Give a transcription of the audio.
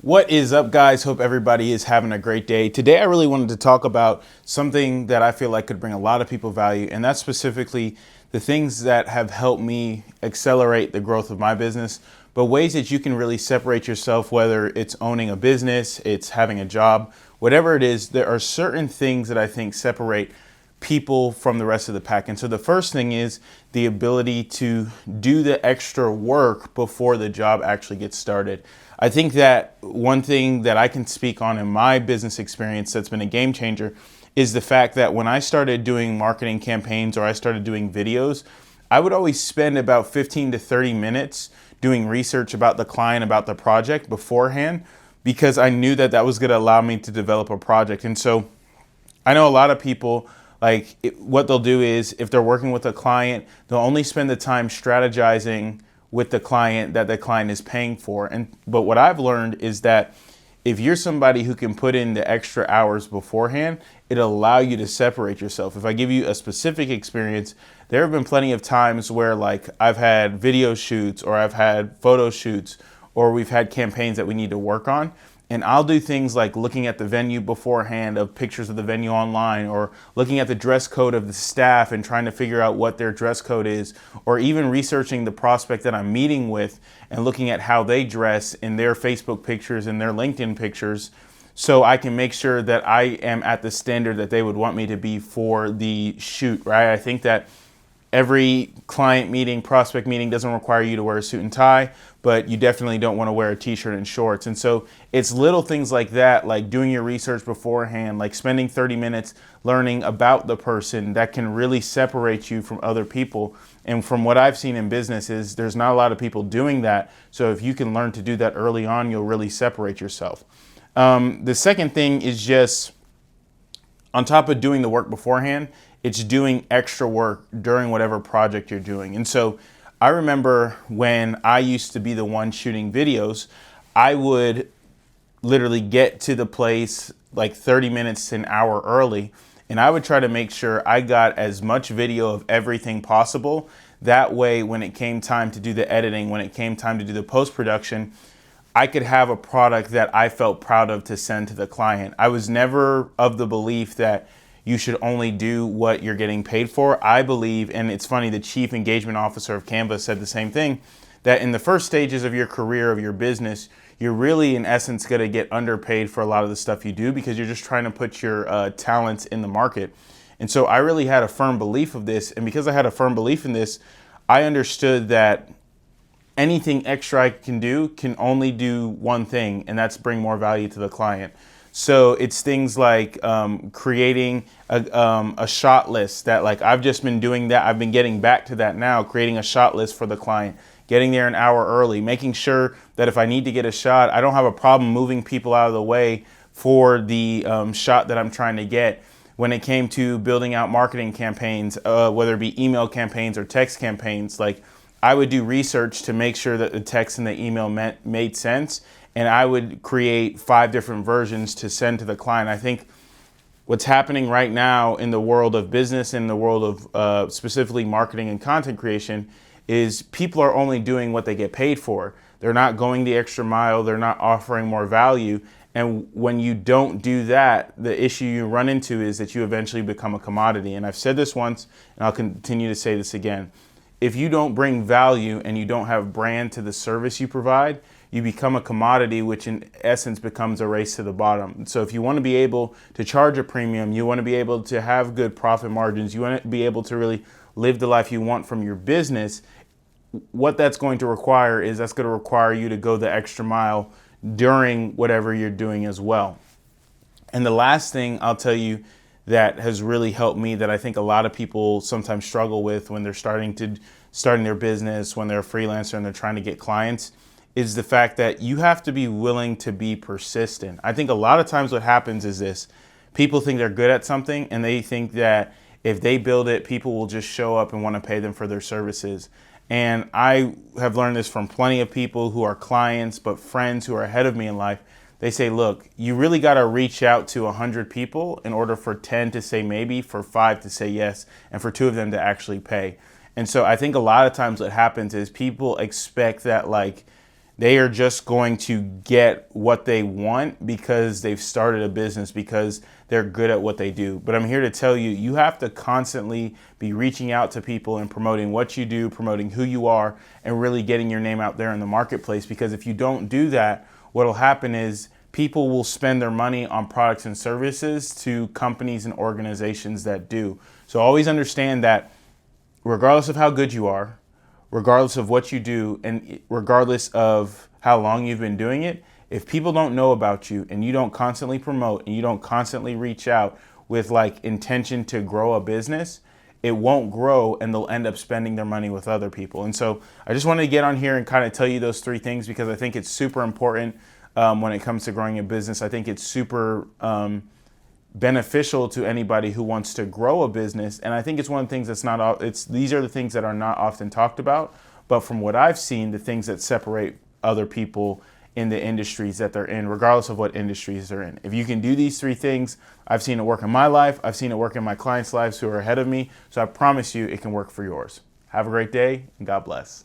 What is up, guys? Hope everybody is having a great day. Today, I really wanted to talk about something that I feel like could bring a lot of people value, and that's specifically the things that have helped me accelerate the growth of my business, but ways that you can really separate yourself, whether it's owning a business, it's having a job, whatever it is. There are certain things that I think separate people from the rest of the pack. And so the first thing is the ability to do the extra work before the job actually gets started. I think that one thing that I can speak on in my business experience that's been a game changer is the fact that when I started doing marketing campaigns or I started doing videos, I would always spend about 15 to 30 minutes doing research about the client, about the project beforehand, because I knew that that was going to allow me to develop a project. And so I know a lot of people, what they'll do is if they're working with a client, they'll only spend the time strategizing with the client that the client is paying for. But what I've learned is that if you're somebody who can put in the extra hours beforehand, it'll allow you to separate yourself. If I give you a specific experience, there have been plenty of times where I've had video shoots or I've had photo shoots or we've had campaigns that we need to work on. And I'll do things like looking at the venue beforehand of pictures of the venue online, or looking at the dress code of the staff and trying to figure out what their dress code is, or even researching the prospect that I'm meeting with and looking at how they dress in their Facebook pictures and their LinkedIn pictures, so I can make sure that I am at the standard that they would want me to be for the shoot, right? I think that every client meeting, prospect meeting doesn't require you to wear a suit and tie, but you definitely don't want to wear a t-shirt and shorts. And so it's little things like that, like doing your research beforehand, like spending 30 minutes learning about the person, that can really separate you from other people. And from what I've seen in business is there's not a lot of people doing that. So if you can learn to do that early on, you'll really separate yourself. The second thing is just on top of doing the work beforehand, it's doing extra work during whatever project you're doing. And so I remember when I used to be the one shooting videos, I would literally get to the place like 30 minutes to an hour early, and I would try to make sure I got as much video of everything possible. That way, when it came time to do the editing, when it came time to do the post-production, I could have a product that I felt proud of to send to the client. I was never of the belief that you should only do what you're getting paid for. I believe, and it's funny, the chief engagement officer of Canva said the same thing, that in the first stages of your career, of your business, you're really in essence going to get underpaid for a lot of the stuff you do because you're just trying to put your talents in the market. And so I really had a firm belief of this. And because I had a firm belief in this, I understood that anything extra I can do can only do one thing, and that's bring more value to the client. So it's things like creating a shot list that I've just been doing that. I've been getting back to that now, creating a shot list for the client, getting there an hour early, making sure that if I need to get a shot, I don't have a problem moving people out of the way for the shot that I'm trying to get. When it came to building out marketing campaigns, whether it be email campaigns or text campaigns, I would do research to make sure that the text and the email made sense. And I would create 5 different versions to send to the client. I think what's happening right now in the world of business, in the world of specifically marketing and content creation, is people are only doing what they get paid for. They're not going the extra mile. They're not offering more value. And when you don't do that, the issue you run into is that you eventually become a commodity. And I've said this once, and I'll continue to say this again. If you don't bring value and you don't have brand to the service you provide, you become a commodity, which in essence becomes a race to the bottom. So if you want to be able to charge a premium, you want to be able to have good profit margins, you want to be able to really live the life you want from your business, what that's going to require is that's going to require you to go the extra mile during whatever you're doing as well. And the last thing I'll tell you that has really helped me, that I think a lot of people sometimes struggle with when they're starting their business, when they're a freelancer and they're trying to get clients, is the fact that you have to be willing to be persistent. I think a lot of times what happens is this: people think they're good at something and they think that if they build it, people will just show up and want to pay them for their services. And I have learned this from plenty of people who are clients, but friends who are ahead of me in life. They say, look, you really got to reach out to 100 people in order for 10 to say maybe, for 5 to say yes, and for 2 of them to actually pay. And so I think a lot of times what happens is people expect that They are just going to get what they want because they've started a business, because they're good at what they do. But I'm here to tell you, you have to constantly be reaching out to people and promoting what you do, promoting who you are, and really getting your name out there in the marketplace. Because if you don't do that, what'll happen is people will spend their money on products and services to companies and organizations that do. So always understand that regardless of how good you are, regardless of what you do, and regardless of how long you've been doing it, if people don't know about you and you don't constantly promote and you don't constantly reach out with like intention to grow a business, it won't grow and they'll end up spending their money with other people. And so I just wanted to get on here and kind of tell you those three things because I think it's super important when it comes to growing a business. I think it's super beneficial to anybody who wants to grow a business. And I think it's one of the things these are the things that are not often talked about, but from what I've seen, the things that separate other people in the industries that they're in, regardless of what industries they're in. If you can do these three things, I've seen it work in my life. I've seen it work in my clients' lives who are ahead of me. So I promise you it can work for yours. Have a great day and God bless.